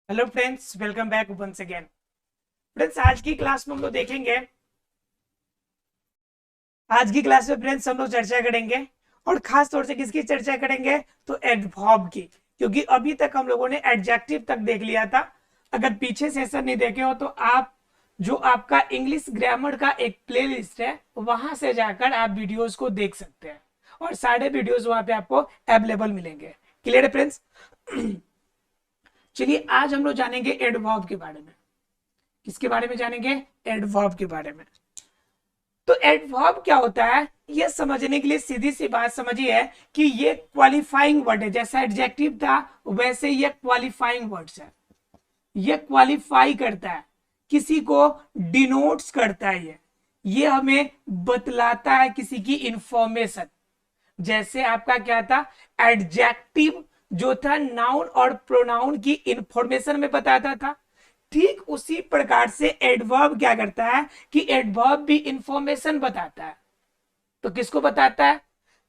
Hello friends, welcome back once again. Friends, आज की class में फ्रेंड्स हम लोग चर्चा करेंगे और खास तौर से किसकी चर्चा करेंगे तो एडवर्ब की। क्योंकि अभी तक हम लोगों ने एडजेक्टिव तक देख लिया था। अगर पीछे सेशन नहीं देखे हो तो आप जो आपका इंग्लिश ग्रामर का एक प्लेलिस्ट है वहां से जाकर आप वीडियोस को देख सकते हैं और सारे वीडियोस वहां पे आपको अवेलेबल मिलेंगे। क्लियर है फ्रेंड्स? चलिए, आज हम लोग जानेंगे एडवर्ब के बारे में। किसके बारे में जानेंगे? एडवर्ब के बारे में। तो एडवर्ब क्या होता है ये समझने के लिए सीधी सी बात समझिए कि ये क्वालिफाइंग वर्ड है। जैसा एडजेक्टिव था वैसे ये क्वालिफाइंग वर्ड्स है। ये क्वालिफाई करता है, किसी को डिनोट्स करता है। ये हमें बतलाता है किसी की इंफॉर्मेशन। जैसे आपका क्या था, एडजेक्टिव जो था नाउन और प्रोनाउन की इंफॉर्मेशन में बताता था। ठीक उसी प्रकार से एडवर्ब क्या करता है कि एडवर्ब भी इंफॉर्मेशन बताता है। तो किसको बताता है?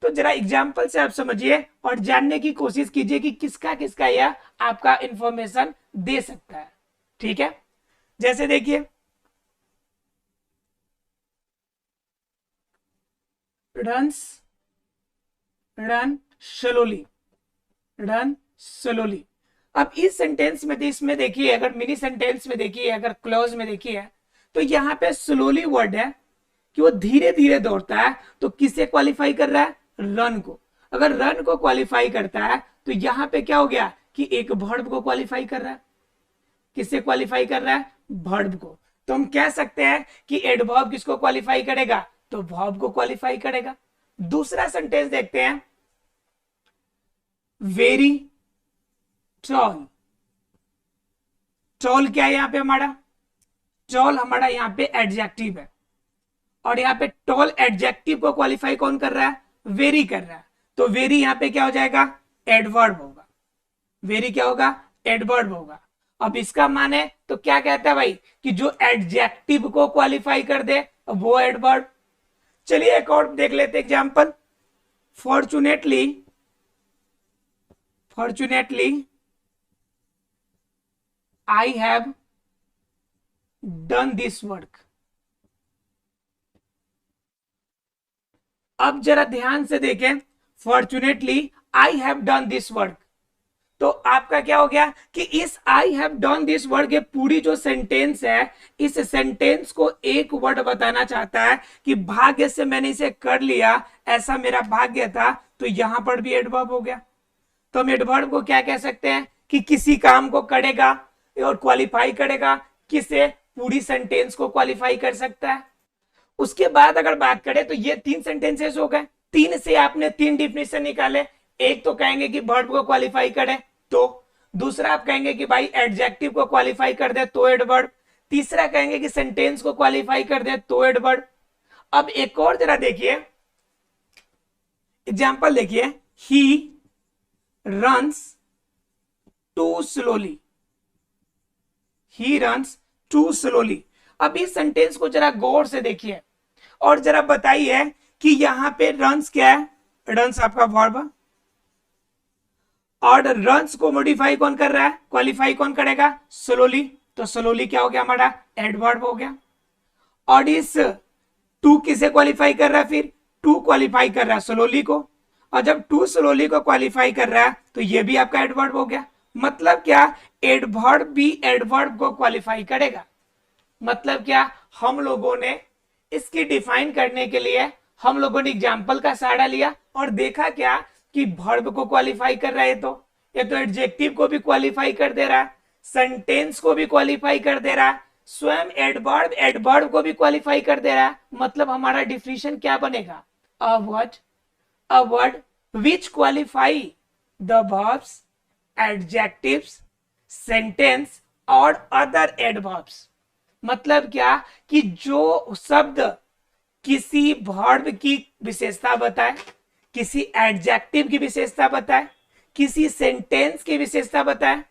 तो जरा एग्जांपल से आप समझिए और जानने की कोशिश कीजिए कि किसका किसका यह आपका इंफॉर्मेशन दे सकता है। ठीक है, जैसे देखिए, runs, run slowly, run slowly. अब इस सेंटेंस में इसमें देखिए, अगर मिनी सेंटेंस में देखिए, अगर क्लोज में देखिए तो यहाँ पे स्लोली वर्ड है कि वो धीरे धीरे दौड़ता है। तो किसे क्वालिफाई कर रहा है? रन को। अगर रन को क्वालिफाई करता है तो यहाँ पे क्या हो गया कि एक वर्ब को क्वालिफाई कर रहा है। किससे क्वालिफाई कर रहा है? वर्ब को। तो हम कह सकते हैं कि एडवर्ब किसको क्वालिफाई करेगा? तो वर्ब को क्वालिफाई करेगा। दूसरा सेंटेंस देखते हैं, वेरी टॉल। टॉल क्या है यहाँ पे हमारा? टॉल हमारा यहाँ पे एडजेक्टिव है और यहाँ पे टॉल एडजेक्टिव को क्वालिफाई कौन कर रहा है? वेरी कर रहा है। तो वेरी यहाँ पे क्या हो जाएगा? एडवर्ब होगा। वेरी क्या होगा? एडवर्ब होगा। अब इसका माने तो क्या कहता है भाई कि जो एडजेक्टिव को क्वालिफाई कर दे वो एडवर्ब। चलिए एक और देख लेते example. Fortunately, fortunately I have done this work. अब जरा ध्यान से देखें, fortunately I have done this work. तो आपका क्या हो गया कि इस I have done this work ये पूरी जो सेंटेंस है, इस सेंटेंस को एक वर्ड बताना चाहता है कि भाग्य से मैंने इसे कर लिया, ऐसा मेरा भाग्य था। तो यहां पर भी एडवर्ब हो गया। तो हम एडवर्ब को क्या कह सकते हैं कि किसी काम को करेगा और क्वालिफाई करेगा। किसे? पूरी सेंटेंस को क्वालिफाई कर सकता है। उसके बाद अगर बात करें तो ये तीन सेंटेंसेस हो गए। तीन से आपने तीन डिफिनेशन निकाले। एक तो कहेंगे कि वर्ब को क्वालिफाई करे तो, दूसरा आप कहेंगे कि भाई एडजेक्टिव को क्वालिफाई कर दे तो एडवर्ब, तीसरा कहेंगे कि सेंटेंस को क्वालिफाई कर दे तो एडवर्ब। अब एक और जरा देखिए एग्जांपल, देखिए, he runs too slowly, he runs too slowly. अब इस सेंटेंस को जरा गौर से देखिए और जरा बताइए कि यहां पे रन्स क्या है? रन्स आपका वर्ब और रन्स को मॉडिफाई कौन कर रहा है? क्वालिफाई कौन करेगा? स्लोली। तो स्लोली क्या हो गया हमारा? एडवर्ब हो गया। और इस टू किसे क्वालिफाई कर रहा है? फिर टू क्वालिफाई कर रहा है स्लोली को, और जब टू स्लोली को क्वालिफाई कर रहा है तो ये भी आपका एडवर्ब हो गया। मतलब क्या? एडवर्ब भी एडवर्ब को क्वालिफाई करेगा। मतलब क्या? हम लोगों ने इसकी डिफाइन करने के लिए हम लोगों ने एग्जाम्पल का सहारा लिया और देखा क्या कि वर्ब को क्वालिफाई कर रहा है। तो ये तो एडजेक्टिव को भी क्वालिफाई कर दे रहा है, सेंटेंस को भी क्वालिफाई कर दे रहा है, स्वयं एडवर्ब एडवर्ब को भी क्वालिफाई कर दे रहा है। मतलब हमारा डिफिनेशन क्या बनेगा? A word, a word which qualify the verbs, adjectives, sentence और अदर एडवर्ब्स। मतलब क्या कि जो शब्द किसी वर्ब की विशेषता बताए, किसी एडजेक्टिव की विशेषता बताए, किसी सेंटेंस की विशेषता बताए,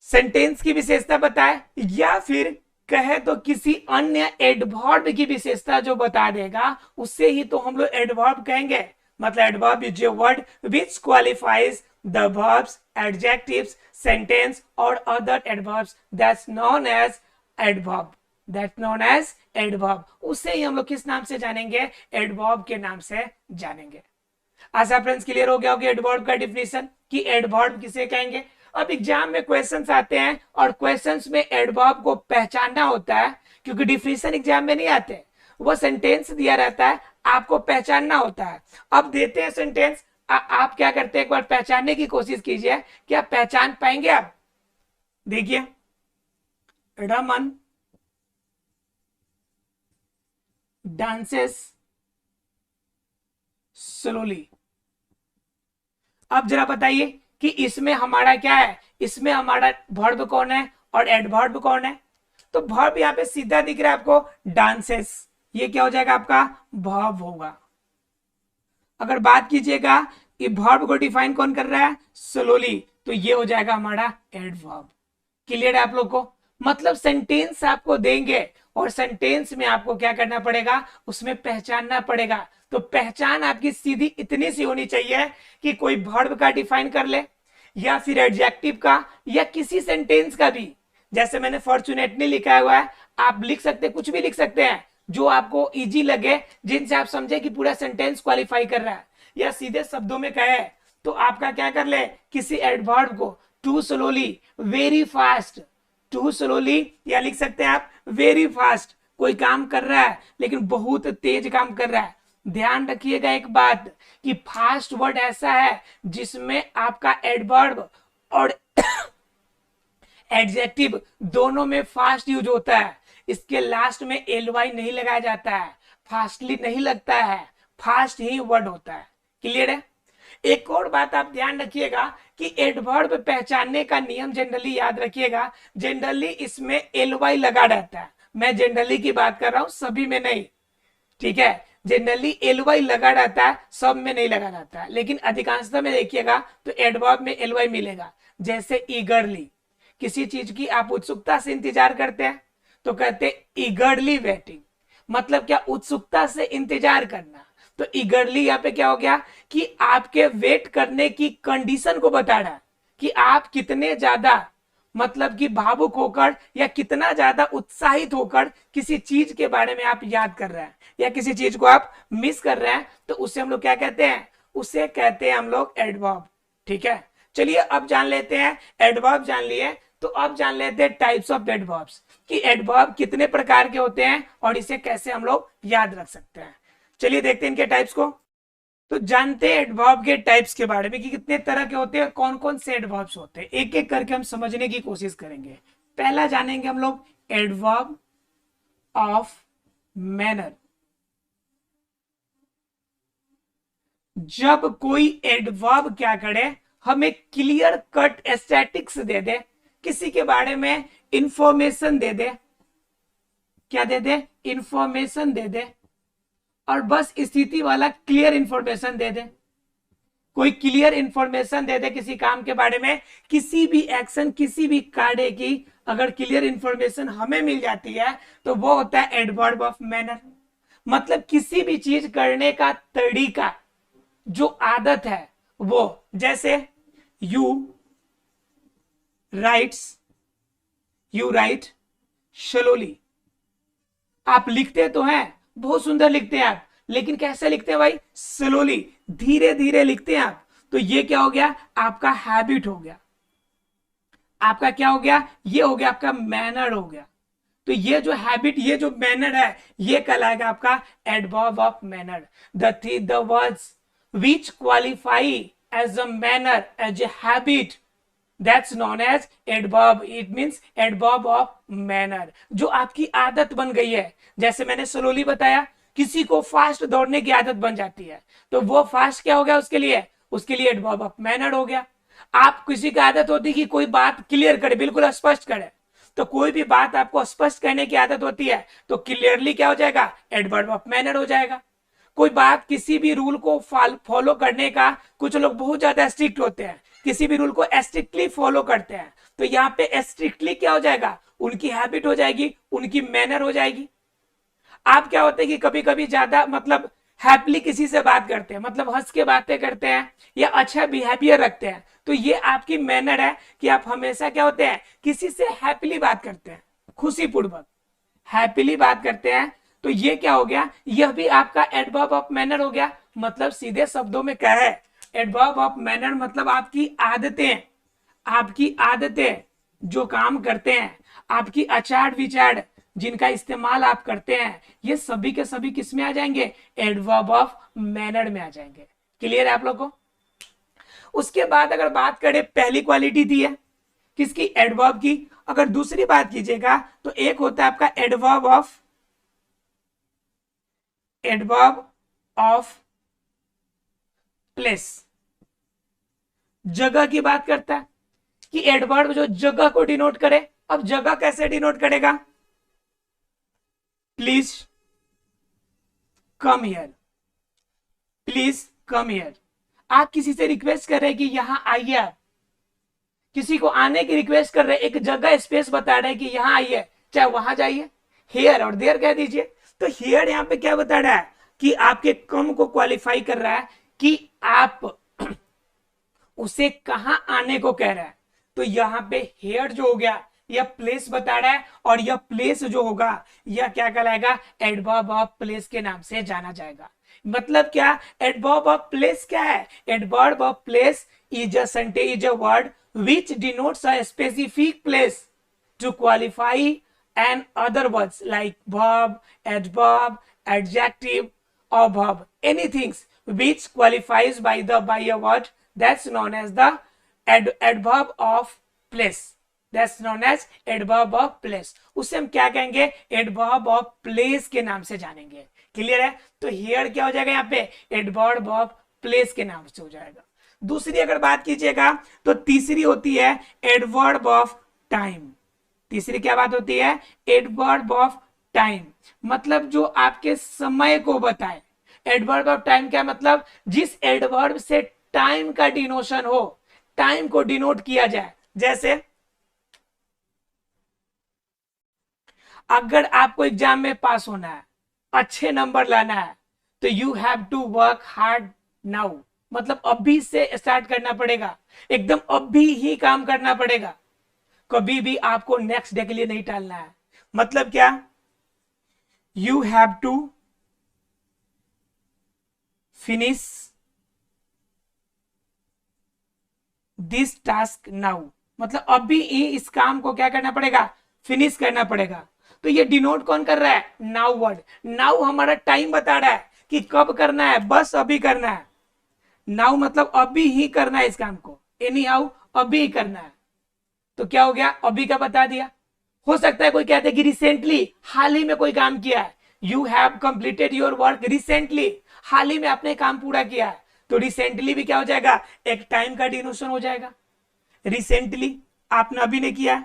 सेंटेंस की विशेषता बताए, या फिर कहे तो किसी अन्य एडवर्ब की विशेषता जो बता देगा उससे ही तो हम लोग एडवर्ब कहेंगे। मतलब adverb is a word which qualifies the verbs, adjectives, sentence or other adverbs that's known as adverb. That's known as adverb. उसे ही हम लोग किस नाम से जानेंगे? adverb के नाम से जानेंगे। आशा फ्रेंड्स क्लियर हो गया होगा एडवर्ब का डिफिनेशन कि एडवर्ब किसे कहेंगे। अब एग्जाम में क्वेश्चंस आते हैं और क्वेश्चंस में एडवर्ब को पहचानना होता है, क्योंकि डिफिनेशन एग्जाम में नहीं आते, वो सेंटेंस दिया रहता है, आपको पहचानना होता है। अब देते हैं सेंटेंस, आप क्या करते हैं, एक बार पहचानने की कोशिश कीजिए, क्या पहचान पाएंगे आप? देखिए, रमन डांसेस स्लोली। अब जरा बताइए कि इसमें हमारा क्या है, इसमें हमारा वर्ब कौन है और एडवर्ब कौन है? तो वर्ब यहाँ पे सीधा दिख रहा है आपको, डांसेस, ये क्या हो जाएगा आपका? वर्ब होगा। अगर बात कीजिएगा कि वर्ब को डिफाइन कौन कर रहा है? स्लोली, तो ये हो जाएगा हमारा एडवर्ब। क्लियर है आप लोग को? मतलब सेंटेंस आपको देंगे और सेंटेंस में आपको क्या करना पड़ेगा, उसमें पहचानना पड़ेगा। तो पहचान आपकी सीधी इतनी सी होनी चाहिए कि कोई वर्ब का डिफाइन कर ले या फिर एडजेक्टिव का या किसी सेंटेंस का भी। जैसे मैंने फॉर्चुनेटली लिखा हुआ है, आप लिख सकते, कुछ भी लिख सकते हैं जो आपको इजी लगे, जिनसे आप समझे कि पूरा सेंटेंस क्वालिफाई कर रहा है। या सीधे शब्दों में कहे तो आपका क्या कर ले, किसी एडवर्ब को too slowly, very fast, too slowly, या लिख सकते हैं आप वेरी फास्ट। कोई काम कर रहा है लेकिन बहुत तेज काम कर रहा है। ध्यान रखिएगा एक बात कि फास्ट वर्ड ऐसा है जिसमें आपका एडवर्ब और एडजेक्टिव दोनों में फास्ट यूज होता है। इसके लास्ट में एलवाई नहीं लगाया जाता है, फास्टली नहीं लगता है, फास्ट ही वर्ड होता है। क्लियर है? एक और बात आप ध्यान रखिएगा कि एडवर्ब पहचानने का नियम जनरली याद रखिएगा, जनरली इसमें एलवाई लगा रहता है। मैं जनरली की बात कर रहा हूं, सभी में नहीं, ठीक है? जनरली एलवाई लगा रहता है, सब में नहीं लगा रहता है, लेकिन अधिकांशतः में देखिएगा तो एडवर्ब में एलवाई मिलेगा। जैसे ईगरली, किसी चीज की आप उत्सुकता से इंतजार करते हैं तो कहते ईगरली वेटिंग, मतलब क्या? उत्सुकता से इंतजार करना। तो ईगरली यहाँ पे क्या हो गया कि आपके वेट करने की कंडीशन को बता रहा है कि आप कितने ज्यादा, मतलब कि भावुक होकर या कितना ज्यादा उत्साहित होकर किसी चीज के बारे में आप याद कर रहे हैं या किसी चीज को आप मिस कर रहे हैं, तो उसे हम लोग क्या कहते हैं? उसे कहते हैं हम लोग एडवर्ब। ठीक है, चलिए अब जान लेते हैं, एडवर्ब जान लिए तो अब जान लेते हैं टाइप्स ऑफ एडवर्ब्स, कि एडवर्ब कितने प्रकार के होते हैं और इसे कैसे हम लोग याद रख सकते हैं। चलिए देखते हैं इनके टाइप्स को। तो जानते हैं एडवर्ब के टाइप्स के बारे में कि कितने तरह के होते हैं, कौन कौन से एडवर्ब्स होते हैं, एक एक करके हम समझने की कोशिश करेंगे। पहला जानेंगे हम लोग एडवर्ब ऑफ मैनर। जब कोई एडवर्ब क्या करे, हमें क्लियर कट एस्थेटिक्स दे दे, किसी के बारे में इंफॉर्मेशन दे दे, क्या दे दे? इंफॉर्मेशन दे दे, और बस स्थिति वाला क्लियर इंफॉर्मेशन दे दे। कोई क्लियर इंफॉर्मेशन दे दे किसी काम के बारे में, किसी भी एक्शन, किसी भी कार्य की अगर क्लियर इंफॉर्मेशन हमें मिल जाती है तो वो होता है एडवर्ब ऑफ मैनर। मतलब किसी भी चीज करने का तरीका, जो आदत है वो, जैसे यू राइट स्लोली। आप लिखते तो हैं, बहुत सुंदर लिखते हैं आप, लेकिन कैसे लिखते हैं भाई? स्लोली, धीरे धीरे लिखते हैं आप। तो ये क्या हो गया? आपका हैबिट हो गया। आपका क्या हो गया? ये हो गया आपका मैनर हो गया। तो ये जो हैबिट, ये जो मैनर है, ये कहलाएगा आपका adverb of manner. The words which qualify as a manner, as a habit, that's known as adverb. It means adverb of manner, जो आपकी आदत बन गई है। जैसे मैंने स्लोली बताया, किसी को फास्ट दौड़ने की आदत बन जाती है तो वो फास्ट क्या हो गया उसके लिए? उसके लिए एडवर्ब ऑफ मैनर हो गया। आप किसी की आदत होती है कि कोई बात क्लियर करे, बिल्कुल स्पष्ट करे, तो कोई भी बात आपको स्पष्ट कहने की आदत होती है तो क्लियरली क्या हो जाएगा? एडवर्ब ऑफ मैनर हो जाएगा। कोई बात, किसी भी रूल को फॉलो करने का, कुछ लोग बहुत ज्यादा स्ट्रिक्ट होते हैं, किसी भी रूल को स्ट्रिक्टली फॉलो करते हैं, तो यहाँ पे स्ट्रिक्टली क्या हो जाएगा? उनकी हैबिट हो जाएगी, उनकी मैनर हो जाएगी। आप क्या होते हैं कि कभी कभी ज्यादा, मतलब हैप्पीली किसी से बात करते हैं, मतलब हंस के बातें करते हैं या अच्छा बिहेवियर रखते हैं, तो ये आपकी मैनर है कि आप हमेशा क्या होते हैं, किसी से हैप्पीली बात करते हैं, खुशीपूर्वक हैप्पीली बात करते हैं। तो ये क्या हो गया, यह भी आपका एडवर्ब ऑफ मैनर हो गया। मतलब सीधे शब्दों में क्या है, एडवर्ब ऑफ मैनर मतलब आपकी आदतें, आपकी आदतें जो काम करते हैं, आपकी आचार विचार जिनका इस्तेमाल आप करते हैं, ये सभी के सभी किस में आ जाएंगे, एडवर्ब ऑफ मैनर में आ जाएंगे। क्लियर है आप लोग को। उसके बाद अगर बात करें, पहली क्वालिटी थी है किसकी, एडवर्ब की। अगर दूसरी बात कीजिएगा तो एक होता है आपका एडवर्ब ऑफ प्लेस, जगह की बात करता है कि एडवर्ब जो जगह को डिनोट करे। अब जगह कैसे डिनोट करेगा, please come here, please come here. आप किसी से रिक्वेस्ट कर रहे हैं कि यहां आइए, आप किसी को आने की रिक्वेस्ट कर रहे हैं, एक जगह स्पेस बता रहे हैं कि यहां आइए, चाहे वहां जाइए, हियर और देयर कह दीजिए। तो हियर यहां पे क्या बता रहा है कि आपके कम को क्वालिफाई कर रहा है कि आप उसे कहां आने को कह रहा है। तो यहां पे हियर जो हो गया यह प्लेस बता रहा है, और यह प्लेस जो होगा यह क्या कहलाएगा, एडवर्ब ऑफ प्लेस के नाम से जाना जाएगा। मतलब क्या, एडवर्ब ऑफ प्लेस क्या है, adverb of place is a word which denotes a specific place to qualify an other words like verb, adverb, adjective or verb, anything which qualifies by a word that's known as the adverb of place, that's known as adverb of place। उसे हम क्या कहेंगे, adverb of place के नाम से जानेंगे। Clear है। तो here क्या हो जाएगा, यहाँ पे adverb of place के नाम से हो जाएगा। दूसरी अगर बात कीजिएगा तो तीसरी होती है एडवर्ब ऑफ टाइम। तीसरी क्या बात होती है, एडवर्ब ऑफ टाइम, मतलब जो आपके समय को बताए। एडवर्ब ऑफ टाइम क्या मतलब, जिस एडवर्ब से टाइम का डिनोशन हो, टाइम को डिनोट किया जाए। जैसे अगर आपको एग्जाम में पास होना है, अच्छे नंबर लाना है, तो you have to work hard now, मतलब अभी से स्टार्ट करना पड़ेगा, एकदम अभी ही काम करना पड़ेगा, कभी भी आपको नेक्स्ट डे के लिए नहीं टालना है। मतलब क्या, you have to finish this task now, मतलब अभी ही इस काम को क्या करना पड़ेगा, फिनिश करना पड़ेगा। तो ये डिनोट कौन कर रहा है, नाउ वर्ड। नाउ हमारा टाइम बता रहा है कि कब करना है, बस अभी करना है। नाउ मतलब अभी ही करना है इस काम को, एनी हाउ अभी ही करना है। तो क्या हो गया, अभी का बता दिया। हो सकता है कोई कहते कि रिसेंटली, हाल ही में कोई काम किया है, you have completed your work recently, हाल ही में आपने काम पूरा किया है। तो रिसेंटली भी क्या हो जाएगा, एक टाइम का डिनोशन हो जाएगा। रिसेंटली आपने अभी नहीं किया।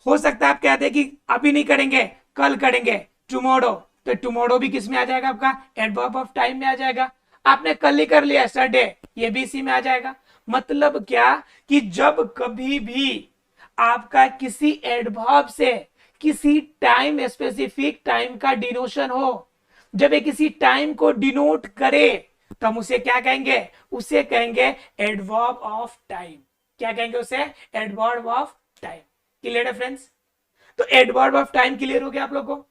हो सकता है आप कहते हैं कि अभी नहीं करेंगे, कल करेंगे, टुमारो, तो टुमारो भी किस में आ जाएगा, आपका एडवर्ब ऑफ टाइम में आ जाएगा। आपने कल ही कर लिया यस्टरडे, ये भी इसी में आ जाएगा। मतलब क्या कि जब कभी भी आपका किसी एडवर्ब से किसी टाइम, स्पेसिफिक टाइम का डिनोशन हो, जब ये किसी टाइम को डिनोट करे, तो हम उसे क्या कहेंगे, उसे कहेंगे एडवर्ब ऑफ टाइम। क्या कहेंगे उसे, एडवर्ब ऑफ टाइम। क्लियर है फ्रेंड्स। तो एडवर्ब ऑफ टाइम क्लियर हो गया आप लोग को।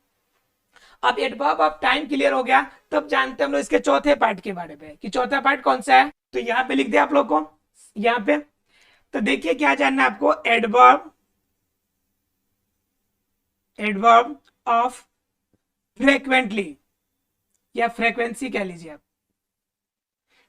अब एडवर्ब ऑफ टाइम क्लियर हो गया, तब जानते हैं हम लोग इसके चौथे पार्ट के बारे में कि चौथा पार्ट कौन सा है। तो यहां पे लिख दिया आप लोग को, यहां पे तो देखिए क्या जानना है आपको, एडवर्ब ऑफ फ्रीक्वेंटली या फ्रीक्वेंसी कह लीजिए आप।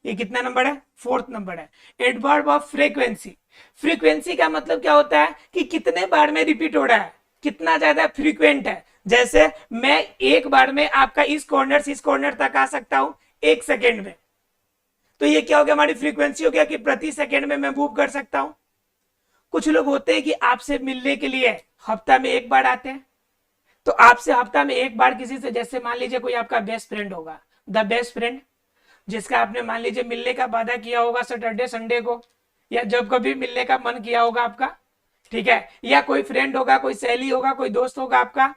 ये कितना नंबर है, फोर्थ नंबर है, एडवर्ब ऑफ फ्रीक्वेंसी। फ्रीक्वेंसी का मतलब क्या होता है कि कितने बार में रिपीट हो रहा है, कितना ज्यादा फ्रीक्वेंट है। जैसे मैं एक बार में आपका इस कॉर्नर से इस कॉर्नर तक आ सकता हूं 1 सेकेंड में, तो ये क्या हो गया, हमारी फ्रीक्वेंसी हो गया कि प्रति सेकेंड में मैं मूव कर सकता हूं। कुछ लोग होते हैं कि आपसे मिलने के लिए हफ्ता में 1 बार आते हैं, तो आपसे हफ्ता में 1 बार किसी से, जैसे मान लीजिए कोई आपका बेस्ट फ्रेंड होगा, द बेस्ट फ्रेंड, जिसका आपने मान लीजिए मिलने का वादा किया होगा सैटरडे संडे को, या जब कभी मिलने का मन किया होगा आपका, ठीक है। या कोई फ्रेंड होगा, कोई सहेली होगा, कोई दोस्त होगा आपका,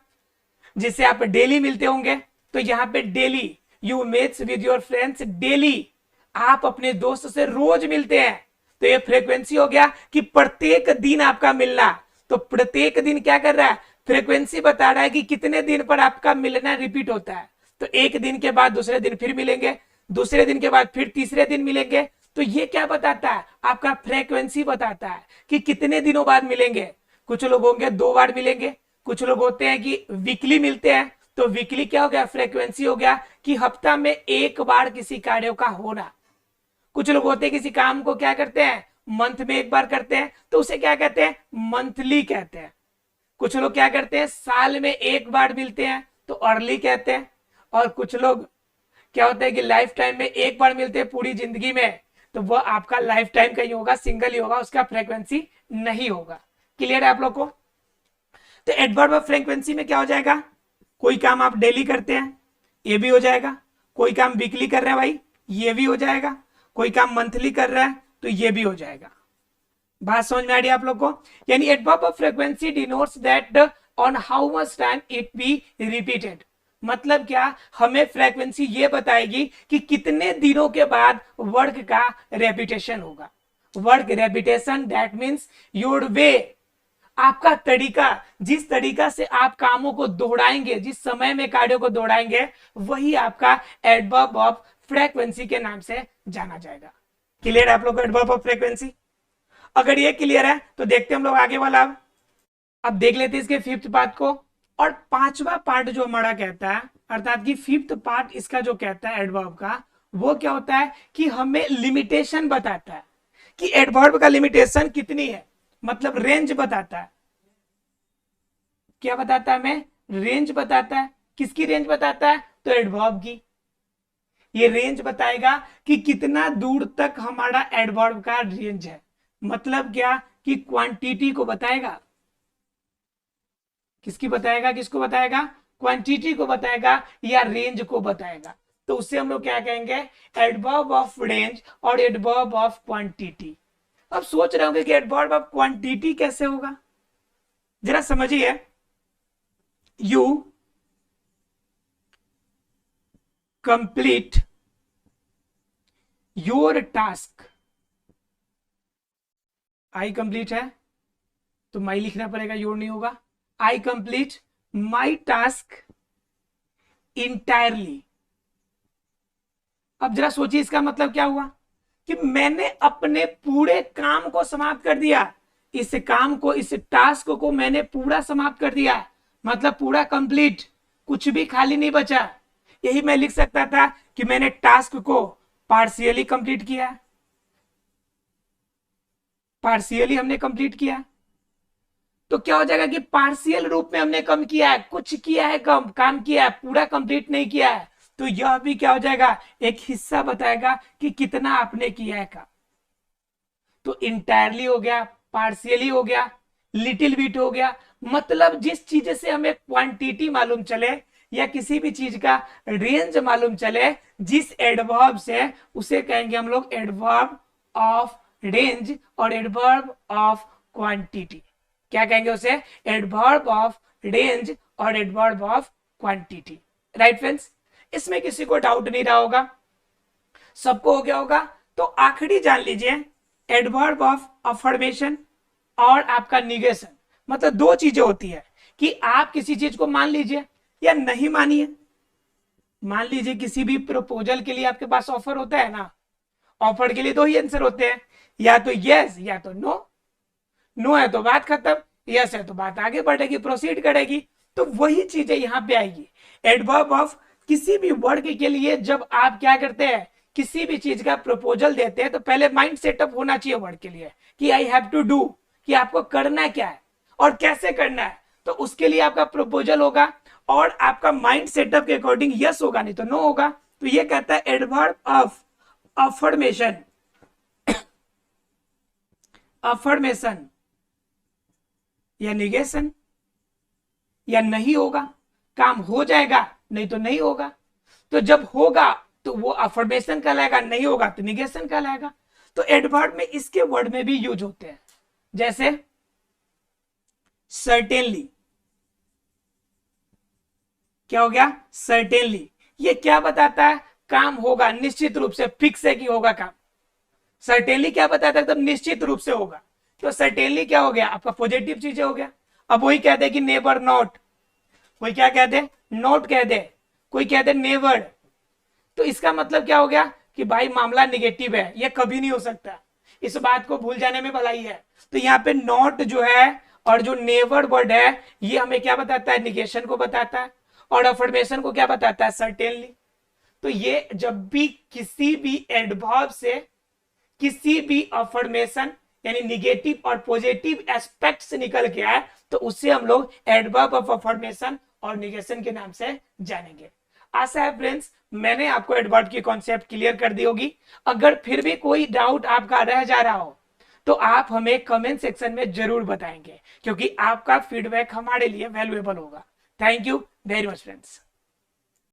जिससे आप डेली मिलते होंगे। तो यहाँ पे daily you meets with your friends daily, आप अपने दोस्त से रोज मिलते हैं। तो ये फ्रीक्वेंसी हो गया कि प्रत्येक दिन आपका मिलना। तो प्रत्येक दिन क्या कर रहा है, फ्रीक्वेंसी बता रहा है कि कितने दिन पर आपका मिलना रिपीट होता है। तो एक दिन के बाद दूसरे दिन फिर मिलेंगे, दूसरे दिन के बाद फिर तीसरे दिन मिलेंगे। तो ये क्या बताता है, आपका फ्रीक्वेंसी बताता है कि कितने दिनों बाद मिलेंगे। कुछ लोग होंगे 2 बार मिलेंगे, कुछ लोग होते हैं कि वीकली मिलते हैं। तो वीकली क्या हो गया, फ्रीक्वेंसी हो गया कि हफ्ता में 1 बार किसी कार्य का होना। कुछ लोग होते हैं किसी काम को क्या करते हैं, मंथ में 1 बार करते हैं, तो उसे क्या कहते हैं, मंथली कहते हैं। कुछ लोग क्या करते हैं, साल में 1 बार मिलते हैं, तो अर्ली कहते हैं। और कुछ लोग क्या होता है कि लाइफ टाइम में 1 बार मिलते हैं पूरी जिंदगी में, तो वह आपका लाइफ टाइम का ही होगा, सिंगल ही होगा, उसका फ्रीक्वेंसी नहीं होगा। क्लियर है आप लोग को। तो एडवर्ब ऑफ फ्रीक्वेंसी में क्या हो जाएगा, कोई काम आप डेली करते हैं, ये भी हो जाएगा। कोई काम वीकली कर रहे हैं भाई, ये भी हो जाएगा। कोई काम मंथली कर रहा है, तो ये भी हो जाएगा। बात समझ में आ रही है आप लोग को। यानी adverb of frequency denotes that on how much time it be repeated. मतलब क्या, हमें फ्रीक्वेंसी ये बताएगी कि कितने दिनों के बाद वर्ड का रेपिटेशन होगा। Word repetition that means your way, आपका तरीका, जिस तरीका से आप कामों को दोहराएंगे, जिस समय में कार्यों को दोहराएंगे, वही आपका एडवर्ब ऑफ फ्रीक्वेंसी के नाम से जाना जाएगा। क्लियर है आप लोग को एडवर्ब ऑफ फ्रीक्वेंसी। अगर ये क्लियर है तो देखते हैं हम लोग आगे वाला। अब देख लेते हैं इसके 5th पार्ट को। और 5वां पार्ट जो हमारा कहता है, अर्थात कि 5th पार्ट इसका जो कहता है एडवर्ब का, वो क्या होता है कि हमें लिमिटेशन बताता है कि एडवर्ब का लिमिटेशन कितनी है, मतलब रेंज बताता है। क्या बताता है, हमें रेंज बताता है। किसकी रेंज बताता है, तो एडवर्ब की। ये रेंज बताएगा कि कितना दूर तक हमारा एडवर्ब का रेंज है। मतलब क्या कि क्वांटिटी को बताएगा। किसकी बताएगा, किसको बताएगा, क्वांटिटी को बताएगा या रेंज को बताएगा। तो उससे हम लोग क्या कहेंगे, एडवर्ब ऑफ रेंज और एडवर्ब ऑफ क्वांटिटी। अब सोच रहे होंगे कि एडवर्ब ऑफ क्वांटिटी कैसे होगा, जरा समझिए। You complete your task, I complete है तो माई लिखना पड़ेगा, योर नहीं होगा। आई कंप्लीट माई टास्क इंटायरली। अब जरा सोचिए इसका मतलब क्या हुआ कि मैंने अपने पूरे काम को समाप्त कर दिया। इस काम को, इस टास्क को मैंने पूरा समाप्त कर दिया, मतलब पूरा कंप्लीट, कुछ भी खाली नहीं बचा। यही मैं लिख सकता था कि मैंने टास्क को पार्शियली कंप्लीट किया, पार्शियली हमने कंप्लीट किया। तो क्या हो जाएगा कि पार्शियल रूप में हमने कम किया है, कुछ किया है, कम काम किया है, पूरा कंप्लीट नहीं किया है। तो यह भी क्या हो जाएगा, एक हिस्सा बताएगा कि कितना आपने किया है काम। तो इंटायरली हो गया, पार्शियली हो गया, लिटिल बिट हो गया। मतलब जिस चीज से हमें क्वांटिटी मालूम चले या किसी भी चीज का रेंज मालूम चले, जिस एडवर्ब से, उसे कहेंगे हम लोग एडवर्ब ऑफ रेंज और एडवर्ब ऑफ क्वांटिटी। क्या कहेंगे उसे, एडवर्ब ऑफ रेंज और adverb of quantity. Right friends, इसमें किसी को डाउट नहीं रहा होगा, सबको हो गया होगा। तो आखिरी जान लीजिए, एडवर्ब ऑफ अफर्मेशन और आपका निगेशन। मतलब 2 चीजें होती है कि आप किसी चीज को मान लीजिए या नहीं मानिए। मान लीजिए किसी भी प्रपोजल के लिए आपके पास ऑफर होता है ना, ऑफर के लिए 2 ही आंसर होते हैं, या तो यस या तो नो। नो है तो बात खत्म, यस है तो बात आगे बढ़ेगी, प्रोसीड करेगी। तो वही चीजें यहां पे आएगी। एडवर्ब ऑफ किसी भी वर्ड के लिए जब आप क्या करते हैं, किसी भी चीज का प्रपोजल देते हैं, तो पहले माइंड सेटअप होना चाहिए वर्ड के लिए कि आई हैव टू डू, कि आपको करना क्या है और कैसे करना है। तो उसके लिए आपका प्रपोजल होगा और आपका माइंड सेटअप के अकॉर्डिंग यस होगा, नहीं तो नो होगा। तो ये कहता है एडवर्ब ऑफ अफर्मेशन, अफर्मेशन या निगेशन, या नहीं होगा, काम हो जाएगा नहीं तो नहीं होगा। तो जब होगा तो वो अफर्मेशन कहलाएगा, नहीं होगा तो निगेशन कहलाएगा। तो एडवर्ब में इसके वर्ड में भी यूज होते हैं, जैसे सर्टेनली। क्या हो गया, सर्टेनली। ये क्या बताता है? काम होगा, निश्चित रूप से, फिक्स है कि होगा काम। सर्टेनली क्या बताता है? एकदम निश्चित रूप से होगा। तो सर्टेनली क्या हो गया? आपका पॉजिटिव चीजें हो गया। अब वही कहते हैं कि नेवर नॉट, कोई क्या कहते हैं? नॉट कह दे, कोई कहते हैं नेवर। तो इसका मतलब क्या हो गया कि भाई मामला निगेटिव है, ये कभी नहीं हो सकता। इस बात को भूल जाने में भलाई है। तो यहाँ पे नॉट जो है और जो नेवर वर्ड है, ये हमें क्या बताता है? निगेशन को बताता है। और अफर्मेशन को क्या बताता है? सर्टेनली। तो ये जब भी किसी भी एडवर्ब से किसी भी अफर्मेशन यानी निगेटिव और पॉजिटिव एस्पेक्ट से निकल के आए, तो उससे हम लोग एडवर्ब ऑफ अफर्मेशन और निगेशन के नाम से जानेंगे। आशा है फ्रेंड्स मैंने आपको एडवर्ब की कॉन्सेप्ट क्लियर कर दी होगी। अगर फिर भी कोई डाउट आपका रह जा रहा हो तो आप हमें कमेंट सेक्शन में जरूर बताएंगे, क्योंकि आपका फीडबैक हमारे लिए वैल्यूएबल होगा। Thank you very much friends.